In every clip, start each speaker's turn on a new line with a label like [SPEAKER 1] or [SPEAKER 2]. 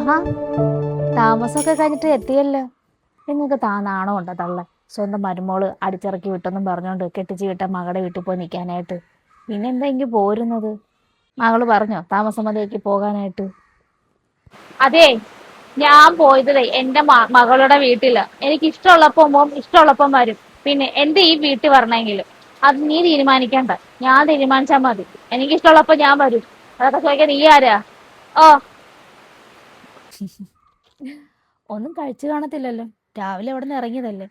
[SPEAKER 1] ആഹാ, താമസമൊക്കെ കഴിഞ്ഞിട്ട് എത്തിയല്ലോ. നിങ്ങൾക്ക് നാണം ഉണ്ടോ തള്ള? സ്വന്തം മരുമോള് അടിച്ചിറക്കി വിട്ടെന്നും പറഞ്ഞോണ്ട് കെട്ടിച്ച് വിട്ട മകളുടെ വീട്ടിൽ പോയി നിൽക്കാനായിട്ട്. പിന്നെ എന്താ ഇങ്ങ് പോരുന്നത്? മകള് പറഞ്ഞോ താമസം മതിയാക്കി പോകാനായിട്ട്?
[SPEAKER 2] അതെ, ഞാൻ പോയതേ എന്റെ മകളുടെ വീട്ടില്. എനിക്ക് ഇഷ്ടമുള്ളപ്പം പോവും, ഇഷ്ടമുള്ളപ്പം വരും. പിന്നെ എന്റെ ഈ വീട്ടിൽ വരണമെങ്കിൽ അത് നീ തീരുമാനിക്കണ്ട, ഞാൻ തീരുമാനിച്ചാ മതി. എനിക്ക് ഇഷ്ടമുള്ളപ്പോ ഞാൻ വരും. അതൊക്കെ ചോദിക്കാൻ നീ ആരാ? ഓ,
[SPEAKER 1] ഒന്നും കഴിച്ചു കാണത്തില്ലല്ലോ, രാവിലെ അവിടെ നിന്ന് ഇറങ്ങിയതല്ലേ.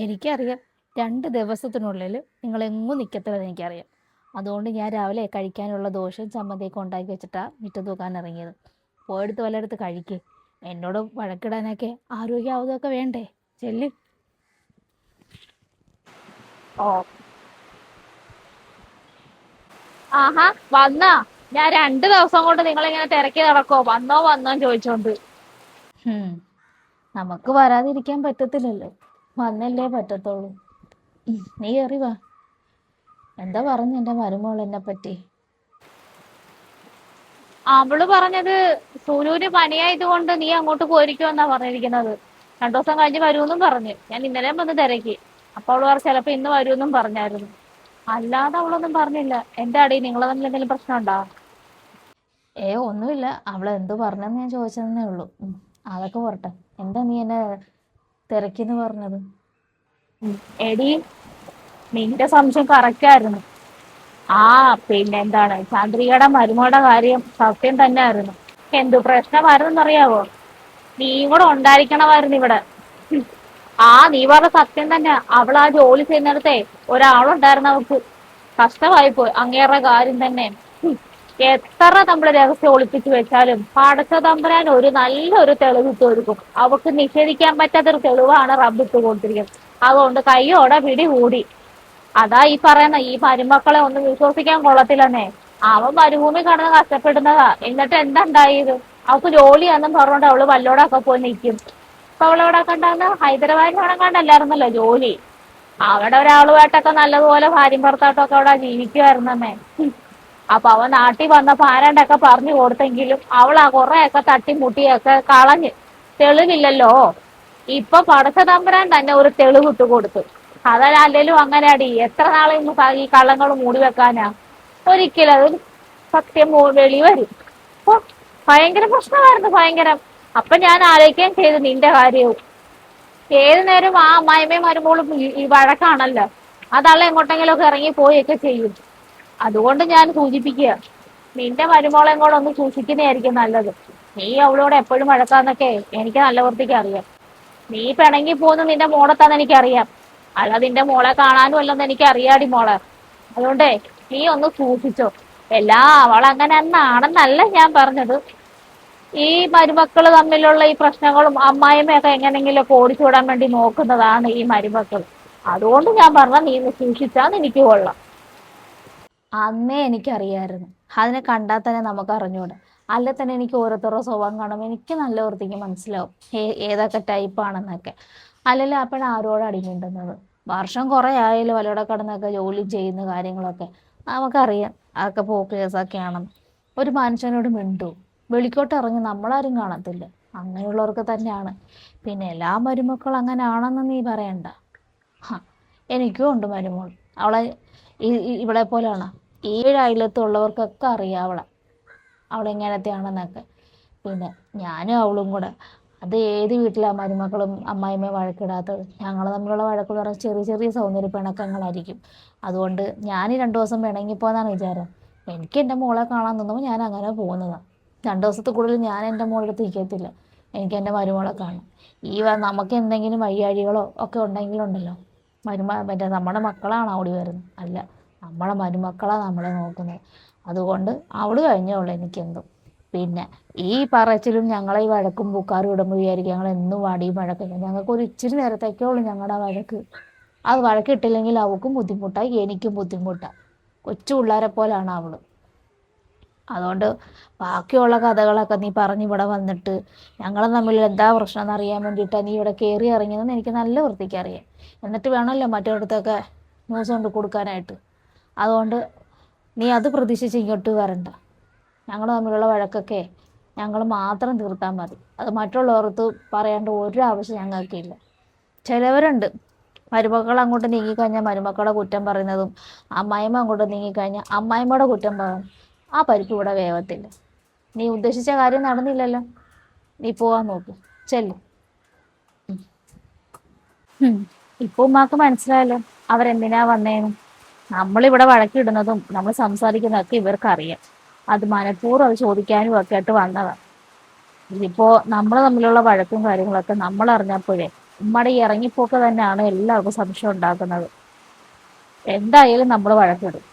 [SPEAKER 1] എനിക്കറിയാം 2 ദിവസത്തിനുള്ളിൽ നിങ്ങൾ എങ്ങും നിൽക്കത്തില്ലെന്ന് എനിക്കറിയാം. അതുകൊണ്ട് ഞാൻ രാവിലെ കഴിക്കാനുള്ള ദോശയും ചമ്മന്തിയൊക്കെ ഉണ്ടാക്കി വെച്ചിട്ടാ മുറ്റത്ത് തൂക്കാൻ ഇറങ്ങിയത്. പോയെടുത്ത് വല്ലയിടത്ത് കഴിക്ക്. എന്നോട് വഴക്കിടാനൊക്കെ ആരോഗ്യാവതൊക്കെ വേണ്ടേ? ചെല്ല്.
[SPEAKER 2] ഓ, ആഹാ, വന്നാ? ഞാൻ 2 ദിവസം കൊണ്ട് നിങ്ങളിങ്ങനെ തിരക്കി നടക്കോ, വന്നോ വന്നോ ചോദിച്ചോണ്ട്.
[SPEAKER 1] ഹും, നമുക്ക് വരാതിരിക്കാൻ പറ്റത്തില്ലല്ലോ, വന്നല്ലേ പറ്റത്തുള്ളൂ. നീ കയറി വാ. എന്താ പറഞ്ഞു എൻ്റെ മരുമോൾ എന്നെ പറ്റി?
[SPEAKER 2] അവള് പറഞ്ഞത് സുനുവിന് പനിയായത് കൊണ്ട് നീ അങ്ങോട്ട് പോയിരിക്കുമെന്നാ പറഞ്ഞിരിക്കുന്നത്. 2 ദിവസം കഴിഞ്ഞ് വരുമെന്നും പറഞ്ഞു. ഞാൻ ഇന്നലെയും വന്ന് തിരക്കി. അപ്പൊ അവള് പറഞ്ഞു ചിലപ്പോ ഇന്ന് വരുമെന്നും പറഞ്ഞായിരുന്നു. അല്ലാതെ അവളൊന്നും പറഞ്ഞില്ല. എന്താ അടി, നിങ്ങൾ തമ്മിൽ എന്തെങ്കിലും പ്രശ്നമുണ്ടോ?
[SPEAKER 1] ഒന്നുമില്ല, അവൾ എന്തോ പറഞ്ഞെന്ന് ഞാൻ ചോദിച്ചതെന്നേ ഉള്ളൂ. അതൊക്കെ പോരട്ടെ. എന്താ നീ എന്നെ തിരക്കിന്ന് പറഞ്ഞത്?
[SPEAKER 2] എടി, നിന്റെ സംശയം കറക്റ്റ് ആയിരുന്നു. ആ, പിന്നെ എന്താണ്, ചന്ദ്രികയുടെ മരുമകളുടെ കാര്യം സത്യം തന്നെ ആയിരുന്നു. എന്തു പ്രശ്നമായിരുന്നറിയാവോ? നീയും കൂടെ ഉണ്ടായിരിക്കണമായിരുന്നു ഇവിടെ. ഉം. നീ പറഞ്ഞ സത്യം തന്നെ. അവൾ ആ ജോലി ചെയ്യുന്നിടത്തെ ഒരാളുണ്ടായിരുന്നു അവൾക്ക്. കഷ്ടമായി പോയി അങ്ങേറെ കാര്യം തന്നെ. ഉം. എത്ര നമ്മള് രഹസ്യം ഒളിപ്പിച്ചു വെച്ചാലും പടച്ച തമ്പുരാൻ ഒരു നല്ലൊരു തെളിവ് ഇട്ട് കൊടുക്കും. അവക്ക് നിഷേധിക്കാൻ പറ്റാത്തൊരു തെളിവാണ് റബ്ബിട്ട് കൊടുത്തിരിക്കുന്നത്. അതുകൊണ്ട് കയ്യോടെ പിടികൂടി. അതാ ഈ പറയുന്ന ഈ മരുമക്കളെ ഒന്നും വിശ്വസിക്കാൻ കൊള്ളത്തില്ലെന്നേ. അവൻ മരുഭൂമി കടന്ന് കഷ്ടപ്പെടുന്നതാ. എന്നിട്ട് എന്താ ഉണ്ടായത്? അവൾക്ക് ജോലിയാന്നും പറഞ്ഞോണ്ട് അവള് വല്ലോടൊക്കെ പോയി നിൽക്കും. അപ്പൊ അവളവിടെ കണ്ടാന്ന് ഹൈദരാബാദിൽ കണ്ടല്ലായിരുന്നല്ലോ ജോലി. അവിടെ ഒരാളുമായിട്ടൊക്കെ നല്ലതുപോലെ ഭാര്യയും ഭർത്താവട്ടൊക്കെ അവിടെ ജീവിക്കുമായിരുന്നമ്മേ. അപ്പൊ അവൻ നാട്ടിൽ വന്നപ്പോ ആരാണ്ടൊക്കെ പറഞ്ഞു കൊടുത്തെങ്കിലും അവൾ ആ കുറെയൊക്കെ തട്ടിമുട്ടിയൊക്കെ കളഞ്ഞ്. തെളിവില്ലല്ലോ. ഇപ്പൊ പടച്ച തമ്പുരാൻ തന്നെ ഒരു തെളിവ് ഇട്ട് കൊടുത്തു. അതല്ലേലും അങ്ങനെ അടി, എത്ര നാളെ ഈ കള്ളങ്ങൾ മൂടി വെക്കാനാ? ഒരിക്കലും അത് സത്യം വെളി വരും. ഓ, ഭയങ്കര പ്രശ്നമായിരുന്നു, ഭയങ്കരം. അപ്പൊ ഞാൻ ആലോചിക്കുകയും ചെയ്തു നിന്റെ കാര്യവും. ഏത് നേരം ആ അമ്മായിമ്മയും മരുമോളും ഈ വഴക്കാണല്ലോ. അതള്ള എങ്ങോട്ടെങ്കിലും ഒക്കെ ഇറങ്ങി പോയൊക്കെ ചെയ്യും. അതുകൊണ്ട് ഞാൻ സൂചിപ്പിക്കുക, നിന്റെ മരുമോളെയും കൂടെ ഒന്ന് സൂക്ഷിക്കുന്നതായിരിക്കും നല്ലത്. നീ അവളോട് എപ്പോഴും വഴക്കാന്നൊക്കെ എനിക്ക് നല്ല വൃത്തിക്ക് അറിയാം. നീ പിണങ്ങി പോകുന്ന നിന്റെ മോളത്താന്ന് എനിക്കറിയാം. അല്ല നിന്റെ മോളെ കാണാനും അല്ലെന്ന് എനിക്ക് അറിയാടി മോളെ. അതുകൊണ്ടേ നീ ഒന്ന് സൂക്ഷിച്ചോ. അവളങ്ങനെ എന്നാണെന്നല്ല ഞാൻ പറഞ്ഞത്. ഈ മരുമക്കള് തമ്മിലുള്ള ഈ പ്രശ്നങ്ങളും അമ്മായിമ്മയൊക്കെ എങ്ങനെങ്കിലും ഒക്കെ ഓടിച്ചുവിടാൻ വേണ്ടി നോക്കുന്നതാണ് ഈ മരുമക്കൾ. അതുകൊണ്ട് ഞാൻ പറഞ്ഞ നീ ഒന്ന് സൂക്ഷിച്ചാന്ന് എനിക്ക് കൊള്ളാം.
[SPEAKER 1] അന്നേ എനിക്കറിയായിരുന്നു. അതിനെ കണ്ടാൽ തന്നെ നമുക്ക് അറിഞ്ഞൂടെ. അല്ലെ തന്നെ എനിക്ക് ഓരോരുത്തരുടെ സ്വഭാവം കാണുമ്പോൾ എനിക്ക് നല്ല വൃത്തിക്ക് മനസ്സിലാവും ഏതൊക്കെ ടൈപ്പാണെന്നൊക്കെ. അല്ലെങ്കിൽ അപ്പോഴാണ് ആരോട് അടിമിണ്ടുന്നത്. വർഷം കുറേ ആയാലും വല്ലവിടെ കിടന്നൊക്കെ ജോലി ചെയ്യുന്ന കാര്യങ്ങളൊക്കെ നമുക്കറിയാം. അതൊക്കെ പോക്ക് കേസൊക്കെയാണെന്ന്. ഒരു മനുഷ്യനോട് മിണ്ടു, വെളിക്കോട്ട് ഇറങ്ങി നമ്മളാരും കാണത്തില്ല. അങ്ങനെയുള്ളവർക്ക് തന്നെയാണ്. പിന്നെ എല്ലാ മരുമക്കളും അങ്ങനെ ആണെന്ന് നീ പറയണ്ട. ഹ, എനിക്കും ഉണ്ട് മരുമോൾ. അവളെ ഇവളെ പോലെയാണ്. ഈ അയലത്തുള്ളവർക്കൊക്കെ അറിയാം അവളെങ്ങനത്തെയാണെന്നൊക്കെ. പിന്നെ ഞാനും അവളും കൂടെ, അത് ഏത് വീട്ടിലാ മരുമക്കളും അമ്മായിമ്മയും വഴക്കിടാത്തത്? ഞങ്ങൾ തമ്മിലുള്ള വഴക്കെന്ന് പറഞ്ഞാൽ ചെറിയ ചെറിയ സൗന്ദര്യ പിണക്കങ്ങളായിരിക്കും. അതുകൊണ്ട് ഞാൻ 2 ദിവസം പിണങ്ങിപ്പോന്നാണ് വിചാരം. എനിക്ക് എൻ്റെ മോളെ കാണാൻ തോന്നുമ്പോൾ ഞാൻ അങ്ങനെ പോകുന്നതാണ്. 2 ദിവസത്തിൽ കൂടുതൽ ഞാൻ എൻ്റെ മോളുടെ അടുത്ത് നിൽക്കത്തില്ല. എനിക്ക് എൻ്റെ മരുമോളെ കാണണം. നമുക്ക് എന്തെങ്കിലും വയ്യാഴികളോ ഒക്കെ ഉണ്ടെങ്കിലുണ്ടല്ലോ, മറ്റേ നമ്മുടെ മക്കളാണ് ഓടി വരുന്നത്, അല്ല നമ്മളെ മരുമക്കളാണ് നമ്മളെ നോക്കുന്നത്. അതുകൊണ്ട് അവള് കഴിഞ്ഞോളൂ എനിക്കെന്തും. പിന്നെ ഈ പറച്ചിലും ഞങ്ങളെ ഈ വഴക്കും പൂക്കാറും ഇടുമ്പോൾ വിചാരിക്കും ഞങ്ങൾ എന്നും വടിയും വഴക്കില്ല. ഞങ്ങൾക്ക് ഒരു ഇച്ചിരി നേരത്തേക്കേ ഉള്ളൂ ഞങ്ങളുടെ വഴക്ക്. അത് വഴക്കിട്ടില്ലെങ്കിൽ അവൾക്കും ബുദ്ധിമുട്ടായി, എനിക്കും ബുദ്ധിമുട്ടാണ്. കൊച്ചു പിള്ളേരെ പോലാണ് അവള്. അതുകൊണ്ട് ബാക്കിയുള്ള കഥകളൊക്കെ നീ പറഞ്ഞ് ഇവിടെ വന്നിട്ട് ഞങ്ങൾ തമ്മിൽ എന്താ പ്രശ്നം എന്നറിയാൻ വേണ്ടിയിട്ടാണ് നീ ഇവിടെ കയറി ഇറങ്ങിയതെന്ന് എനിക്ക് നല്ല വൃത്തിക്ക് അറിയാം. എന്നിട്ട് വേണമല്ലോ മറ്റൊരിടത്തൊക്കെ ന്യൂസ് കൊണ്ട് കൊടുക്കാനായിട്ട്. അതുകൊണ്ട് നീ അത് പ്രതീക്ഷിച്ച് ഇങ്ങോട്ട് വരണ്ട. ഞങ്ങൾ തമ്മിലുള്ള വഴക്കൊക്കെ ഞങ്ങൾ മാത്രം തീർത്താൽ മതി. അത് മറ്റുള്ളവർക്ക് പറയേണ്ട ഒരു ആവശ്യം ഞങ്ങൾക്കില്ല. ചിലവരുണ്ട് മരുമക്കൾ അങ്ങോട്ട് നീങ്ങിക്കഴിഞ്ഞാൽ മരുമക്കളുടെ കുറ്റം പറയുന്നതും, അമ്മായിമ്മ അങ്ങോട്ട് നീങ്ങിക്കഴിഞ്ഞാൽ അമ്മായിമ്മയുടെ കുറ്റം പറയും. ആ പരിപ്പ് ഇവിടെ വേവത്തില്ല. നീ ഉദ്ദേശിച്ച കാര്യം നടന്നില്ലല്ലോ, നീ പോവാൻ നോക്ക്, ചെല്ല്.
[SPEAKER 2] ഇപ്പൊ ഉമ്മാക്ക് മനസ്സിലായല്ലോ അവരെന്തിനാ വന്നേന്ന്. നമ്മളിവിടെ വഴക്കിടുന്നതും നമ്മൾ സംസാരിക്കുന്നതൊക്കെ ഇവർക്കറിയാം. അത് മനഃപൂർവ്വം അത് ചോദിക്കാനും ഒക്കെ ആയിട്ട് വന്നതാ. ഇതിപ്പോ നമ്മൾ തമ്മിലുള്ള വഴക്കും കാര്യങ്ങളൊക്കെ നമ്മൾ അറിഞ്ഞപ്പോഴേ ഉമ്മയുടെ ഈ ഇറങ്ങിപ്പോക്ക് തന്നെയാണ് എല്ലാവർക്കും സംശയം ഉണ്ടാക്കുന്നത്. എന്തായാലും നമ്മൾ വഴക്കിടും.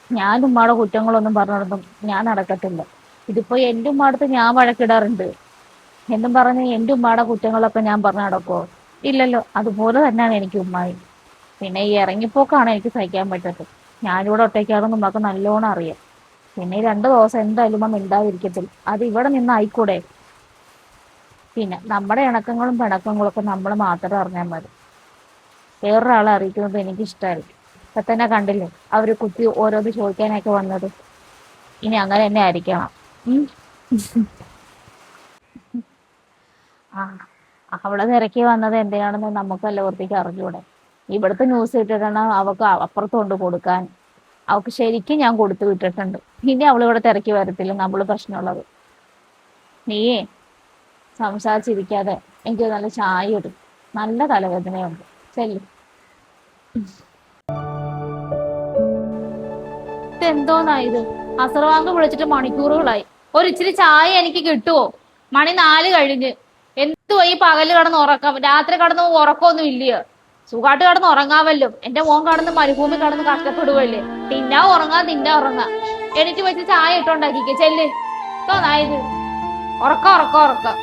[SPEAKER 2] ഞാൻ ഉമ്മയുടെ കുറ്റങ്ങളൊന്നും പറഞ്ഞിടത്തും ഞാൻ നടക്കത്തില്ല. ഇതിപ്പോ എൻ്റെ ഉമ്മടുത്ത് ഞാൻ വഴക്കിടാറുണ്ട് എന്നും പറഞ്ഞ് എൻ്റെ ഉമ്മയുടെ കുറ്റങ്ങളൊക്കെ ഞാൻ പറഞ്ഞു നടക്കുമോ? ഇല്ലല്ലോ. അതുപോലെ തന്നെയാണ് എനിക്ക് ഉമ്മായി. പിന്നെ ഈ ഇറങ്ങിപ്പോക്കാണ് എനിക്ക് സഹിക്കാൻ പറ്റത്തും. ഞാനിവിടെ ഒറ്റയ്ക്കാണെന്ന് ഉമ്മക്ക് നല്ലോണം അറിയാം. പിന്നെ ഈ 2 ദിവസം എന്തായാലും ഉമ്മ മിണ്ടാതിരിക്കത്തില്ല. അത് ഇവിടെ നിന്നായിക്കൂടെ? പിന്നെ നമ്മുടെ ഇണക്കങ്ങളും പിണക്കങ്ങളും ഒക്കെ നമ്മൾ മാത്രം അറിഞ്ഞാൽ മതി. വേറൊരാളെ അറിയിക്കുന്നത് എനിക്ക് ഇഷ്ടമായിരിക്കും. ഇപ്പൊ തന്നെ കണ്ടില്ലേ അവര് കുത്തി ഓരോന്ന് ചോദിക്കാനൊക്കെ വന്നത്. ഇനി അങ്ങനെ തന്നെ ആയിരിക്കണം. ഉം. ആ അവളെ തിരക്കി വന്നത് എന്തിനാണെന്ന് നമുക്ക് എല്ലാവർത്തേക്ക് അറിഞ്ഞൂടെ? ഇവിടുത്തെ ന്യൂസ് ഇട്ടിട്ടാണ് അവക്ക് അപ്പുറത്ത് കൊണ്ട് കൊടുക്കാൻ. അവക്ക് ശരിക്കും ഞാൻ കൊടുത്തു വിട്ടിട്ടുണ്ട്. ഇനി അവളിവിടെ തിരക്കി വരത്തില്ല നമ്മള് പ്രശ്നമുള്ളത്. നീയേ സംസാരിച്ചിരിക്കാതെ എനിക്ക് നല്ല ചായ ഇടും. നല്ല തലവേദനയുണ്ട്. ചെല്ലു.
[SPEAKER 1] ഇതെന്തോന്നാ ഇത്? അസർവാങ്ക് വിളിച്ചിട്ട് മണിക്കൂറുകളായി. ഒരു ഇച്ചിരി ചായ എനിക്ക് കിട്ടുവോ? മണി 4 കഴിഞ്ഞ്. എന്തുവാ ഈ പകല് കിടന്ന് ഉറക്കം? രാത്രി കിടന്ന് ഉറക്കമൊന്നും ഇല്ലയോ? സുഖമായിട്ട് കിടന്ന് ഉറങ്ങാവല്ലോ. എന്റെ മോൻ കിടന്ന് മരുഭൂമി കിടന്ന് കഷ്ടപ്പെടുവല്ലേ. തിന്നാ ഉറങ്ങാ, തിന്നാ ഉറങ്ങാ. എനിക്ക് വെച്ച് ചായ ഇട്ടുണ്ടാക്കിക്കേ, ചെല്ല്. എന്തോന്നാ ഇത്? ഉറക്കം ഉറക്കം ഉറക്കം.